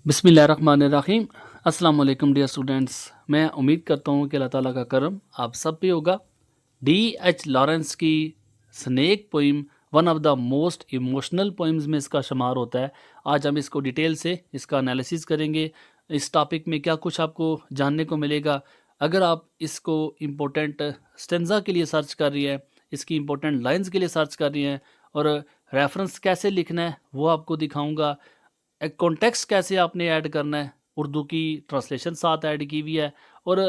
बिस्मिल्लाहिर्रहमानिर्रहीम। अस्सलाम वालेकुम डियर स्टूडेंट्स। मैं उम्मीद करता हूँ कि अल्लाह ताला का करम आप सब पे होगा। D.H. लॉरेंस की snake poem one of the most emotional poems में इसका शुमार होता है। आज हम इसको डिटेल से इसका एनालिसिस करेंगे। इस टॉपिक में क्या कुछ आपको जानने को मिलेगा। अगर आप इसको इम्पोर्टेंट स्टेंजा के लिए सर्च कर रही है, इसकी इम्पोर्टेंट लाइंस के लिए सर्च कर रही हैं और रेफरेंस कैसे लिखना है वो आपको दिखाऊंगा। एक कॉन्टेक्स्ट कैसे आपने ऐड करना है, उर्दू की ट्रांसलेशन साथ ऐड की हुई है। और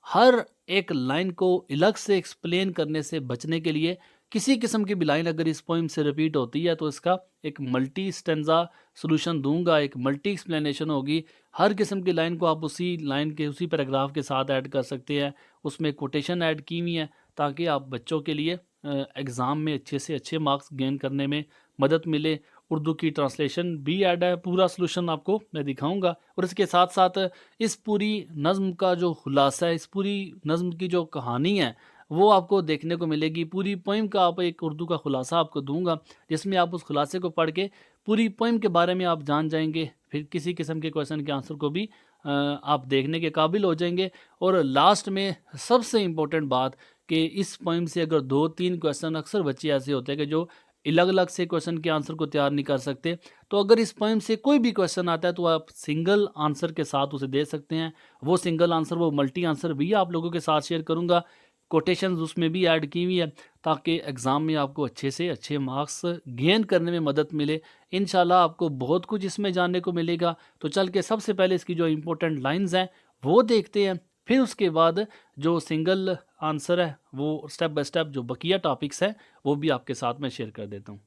हर एक लाइन को अलग से एक्सप्लेन करने से बचने के लिए किसी किस्म की भी लाइन अगर इस पोइम से रिपीट होती है तो इसका एक मल्टी स्टेंजा सोल्यूशन दूंगा, एक मल्टी एक्सप्लेनेशन होगी। हर किस्म की लाइन को आप उसी लाइन के उसी पैराग्राफ के साथ ऐड कर सकते हैं। उसमें कोटेशन ऐड की हुई है ताकि आप बच्चों के लिए एग्ज़ाम में अच्छे से अच्छे मार्क्स गेन करने में मदद मिले। उर्दू की ट्रांसलेशन भी ऐड है, पूरा सॉल्यूशन आपको मैं दिखाऊंगा। और इसके साथ साथ इस पूरी नज़्म का जो खुलासा है, इस पूरी नज़्म की जो कहानी है वो आपको देखने को मिलेगी। पूरी पोइम का आप एक उर्दू का खुलासा आपको दूंगा जिसमें आप उस खुलासे को पढ़ के पूरी पोइम के बारे में आप जान जाएंगे। फिर किसी किस्म के क्वेश्चन के आंसर को भी आप देखने के काबिल हो जाएंगे। और लास्ट में सबसे इम्पोर्टेंट बात कि इस पोइम से अगर 2-3 क्वेश्चन, अक्सर बच्चे ऐसे होते हैं कि जो अलग अलग से क्वेश्चन के आंसर को तैयार नहीं कर सकते, तो अगर इस पोइम से कोई भी क्वेश्चन आता है तो आप सिंगल आंसर के साथ उसे दे सकते हैं। वो सिंगल आंसर, वो मल्टी आंसर भी आप लोगों के साथ शेयर करूंगा। कोटेशंस उसमें भी ऐड की हुई है ताकि एग्ज़ाम में आपको अच्छे से अच्छे मार्क्स गेन करने में मदद मिले। इंशाल्लाह आपको बहुत कुछ इसमें जानने को मिलेगा। तो चल के सबसे पहले इसकी जो इम्पोर्टेंट लाइंस हैं वो देखते हैं, फिर उसके बाद जो सिंगल आंसर है वो स्टेप बाय स्टेप जो बकिया टॉपिक्स हैं वो भी आपके साथ में शेयर कर देता हूँ।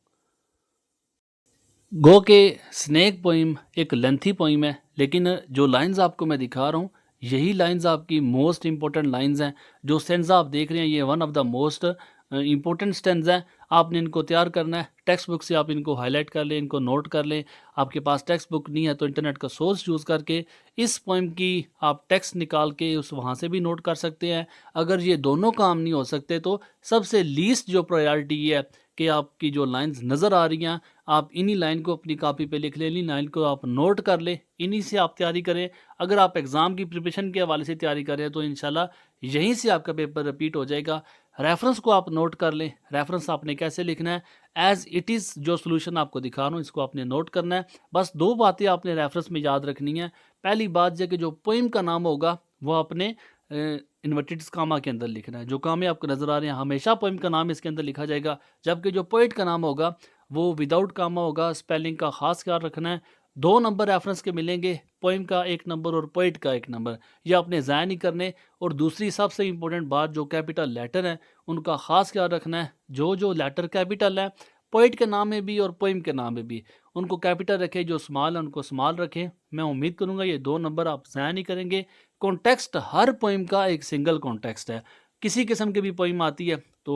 गो के स्नेक पोइम एक लेंथी पोइम है, लेकिन जो लाइंस आपको मैं दिखा रहा हूँ यही लाइंस आपकी मोस्ट इंपॉर्टेंट लाइंस हैं। जो स्टेंजा आप देख रहे हैं ये one of the most important stanza हैं। आपने इनको तैयार करना है, टेक्स्ट बुक से आप इनको हाईलाइट कर लें, इनको नोट कर लें। आपके पास टेक्स्ट बुक नहीं है तो इंटरनेट का सोर्स यूज़ करके इस पोइम की आप टेक्स्ट निकाल के उस वहाँ से भी नोट कर सकते हैं। अगर ये दोनों काम नहीं हो सकते तो सबसे लीस्ट जो प्रायोरिटी ये है कि आपकी जो लाइंस नज़र आ रही हैं आप इन्हीं लाइन को अपनी कॉपी पे लिख लें, इन्हीं लाइन को आप नोट कर लें, इन्हीं से आप तैयारी करें। अगर आप एग्ज़ाम की प्रिपरेशन के हवाले से तैयारी करें तो इंशाल्लाह यहीं से आपका पेपर रिपीट हो जाएगा। रेफरेंस को आप नोट कर लें। रेफरेंस आपने कैसे लिखना है, एज़ इट इज़ जो सोल्यूशन आपको दिखा रहा हूँ इसको आपने नोट करना है। बस 2 बातें आपने रेफरेंस में याद रखनी है। पहली बात यह कि जो पोइम का नाम होगा वो आपने इन्वर्टेड कामा के अंदर लिखना है। जो कामे आपको नज़र आ रहे हैं हमेशा पोइम का नाम इसके अंदर लिखा जाएगा, जबकि जो पोइट का नाम होगा वो विदाउट कामा होगा। स्पेलिंग का ख़ास ख्याल रखना है। 2 नंबर रेफरेंस के मिलेंगे, पोइम का 1 नंबर और पोइट का 1 नंबर, ये आपने ज़ाया नहीं करने। और दूसरी सबसे इंपॉर्टेंट बात, जो कैपिटल लेटर हैं उनका ख़ास ख्याल रखना है। जो लेटर कैपिटल है पोइट के नाम में भी और पोइम के नाम में भी उनको कैपिटल रखें, जो स्मॉल है उनको स्मॉल रखें। मैं उम्मीद करूँगा ये 2 नंबर आप ज़ाया नहीं करेंगे। कॉन्टेक्स्ट हर पोइम का एक सिंगल कॉन्टेक्स्ट है। किसी किस्म की भी पोइम आती है तो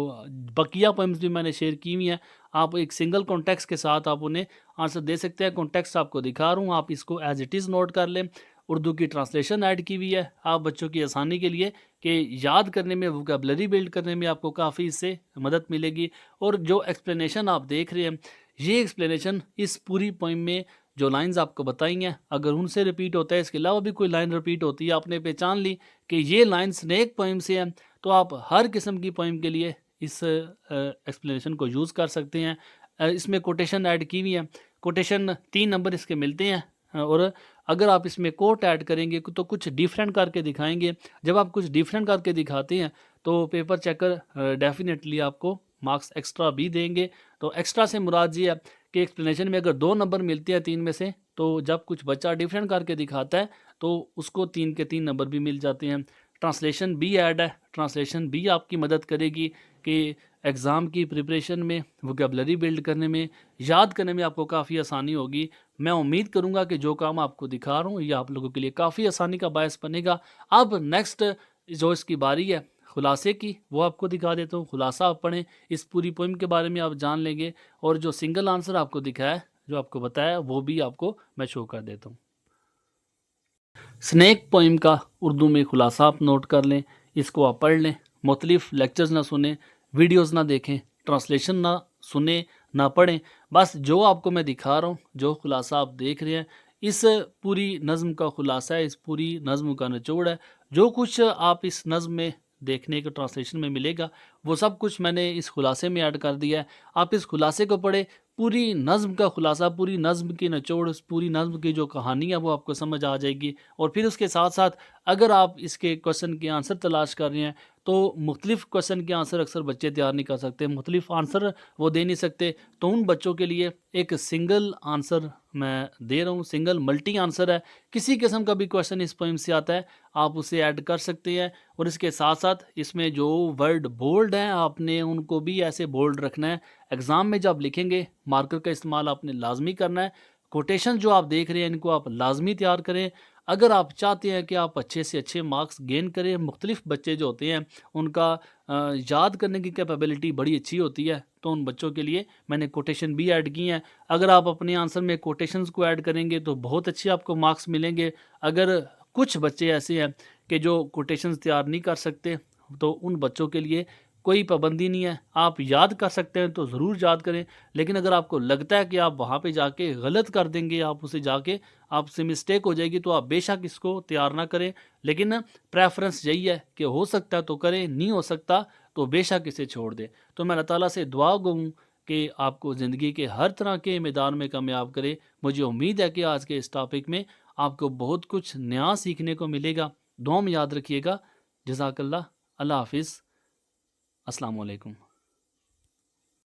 बकिया पोइम्स भी मैंने शेयर की हुई हैं, आप एक सिंगल कॉन्टेक्स्ट के साथ आप उन्हें आंसर दे सकते हैं। कॉन्टेक्स्ट आपको दिखा रहा हूँ, आप इसको एज इट इज़ नोट कर लें। उर्दू की ट्रांसलेशन ऐड की हुई है आप बच्चों की आसानी के लिए कि याद करने में, वोकैबुलरी बिल्ड करने में आपको काफ़ी इससे मदद मिलेगी। और जो एक्सप्लेनेशन आप देख रहे हैं ये एक्सप्लेनेशन इस पूरी पोइम में जो लाइंस आपको बताई हैं अगर उनसे रिपीट होता है, इसके अलावा भी कोई लाइन रिपीट होती है, आपने पहचान ली कि ये लाइन स्नेक पोइम से है, तो आप हर किस्म की पोइम के लिए इस एक्सप्लेनेशन को यूज़ कर सकते हैं। इसमें कोटेशन ऐड की हुई है। कोटेशन 3 नंबर इसके मिलते हैं। और अगर आप इसमें कोट ऐड करेंगे तो कुछ डिफरेंट करके दिखाएंगे। जब आप कुछ डिफरेंट करके दिखाते हैं तो पेपर चेकर डेफिनेटली आपको मार्क्स एक्स्ट्रा भी देंगे। तो एक्स्ट्रा से मुराद ये है कि एक्सप्लेनेशन में अगर 2 नंबर मिलते हैं 3 में से, तो जब कुछ बच्चा डिफरेंट करके दिखाता है तो उसको 3 के 3 नंबर भी मिल जाते हैं। ट्रांसलेशन भी ऐड है। ट्रांसलेशन भी आपकी मदद करेगी कि एग्ज़ाम की प्रिपरेशन में, वोकैबुलरी बिल्ड करने में, याद करने में आपको काफ़ी आसानी होगी। मैं उम्मीद करूंगा कि जो काम आपको दिखा रहा हूँ ये आप लोगों के लिए काफ़ी आसानी का बायस बनेगा। अब नेक्स्ट जो इसकी बारी है खुलासे की, वो आपको दिखा देता हूँ। खुलासा आप पढ़ें, इस पूरी पोइम के बारे में आप जान लेंगे। और जो सिंगल आंसर आपको दिखा है, जो आपको बताया, वो भी आपको मैं शो कर देता हूँ। स्नेक पोइम का उर्दू में खुलासा आप नोट कर लें, इसको आप पढ़ लें। मुख्तलिफ लेक्चर्स ना सुने, वीडियोज़ ना देखें, ट्रांसलेशन ना सुने ना पढ़ें, बस जो आपको मैं दिखा रहा हूँ, जो खुलासा आप देख रहे हैं اس پوری نظم کا خلاصہ ہے، اس پوری نظم کا نچوڑ ہے. جو کچھ آپ اس نظم میں دیکھنے کو ٹرانسلیشن میں ملے گا وہ سب کچھ میں نے اس خلاصے میں ایڈ کر دیا ہے. آپ اس خلاصے کو پڑھیں، پوری نظم کا خلاصہ، پوری نظم کی نچوڑ، اس پوری نظم کی جو کہانی ہے وہ آپ کو سمجھ آ جائے گی. اور پھر اس کے ساتھ ساتھ اگر آپ اس کے کوشچن کے آنسر تلاش کر رہے ہیں تو مختلف کوشچن کے آنسر اکثر بچے تیار نہیں کر سکتے، مختلف آنسر وہ دے نہیں سکتے. تو ان بچوں کے لیے ایک سنگل آنسر میں دے رہا ہوں، سنگل ملٹی آنسر ہے. کسی قسم کا بھی کوشچن اس پوئم سے آتا ہے آپ اسے ایڈ کر سکتے ہیں. اور اس کے ساتھ ساتھ اس میں جو ورڈ بولڈ ہیں آپ نے ان کو بھی ایسے بولڈ رکھنا ہے. ایگزام میں جب لکھیں گے مارکر کا استعمال آپ نے لازمی کرنا ہے. کوٹیشن جو آپ دیکھ رہے ہیں ان کو آپ لازمی تیار کریں. اگر آپ چاہتے ہیں کہ آپ اچھے سے اچھے مارکس گین کریں، مختلف بچے جو ہوتے ہیں ان کا یاد کرنے کی کیپیبلٹی بڑی اچھی ہوتی ہے، تو ان بچوں کے لیے میں نے کوٹیشن بھی ایڈ کی ہیں. اگر آپ اپنے آنسر میں کوٹیشنز کو ایڈ کریں گے تو بہت اچھے آپ کو مارکس ملیں گے. اگر کچھ بچے ایسے ہیں کہ جو کوٹیشنز تیار نہیں کر سکتے تو ان بچوں کے لیے کوئی پابندی نہیں ہے، آپ یاد کر سکتے ہیں تو ضرور یاد کریں. لیکن اگر آپ کو لگتا ہے کہ آپ وہاں پہ جا کے غلط کر دیں گے، آپ اسے جا کے آپ سے مسٹیک ہو جائے گی، تو آپ بے شک اس کو تیار نہ کریں. لیکن پریفرنس یہی ہے کہ ہو سکتا ہے تو کریں، نہیں ہو سکتا تو بے شک اسے چھوڑ دیں. تو میں اللہ تعالیٰ سے دعا گو ہوں کہ آپ کو زندگی کے ہر طرح کے میدان میں کامیاب کرے. مجھے امید ہے کہ آج کے اس ٹاپک میں آپ کو بہت کچھ نیا سیکھنے کو ملے گا. دعا میں یاد رکھیے گا. جزاک اللہ. اللہ حافظ. السلام علیکم.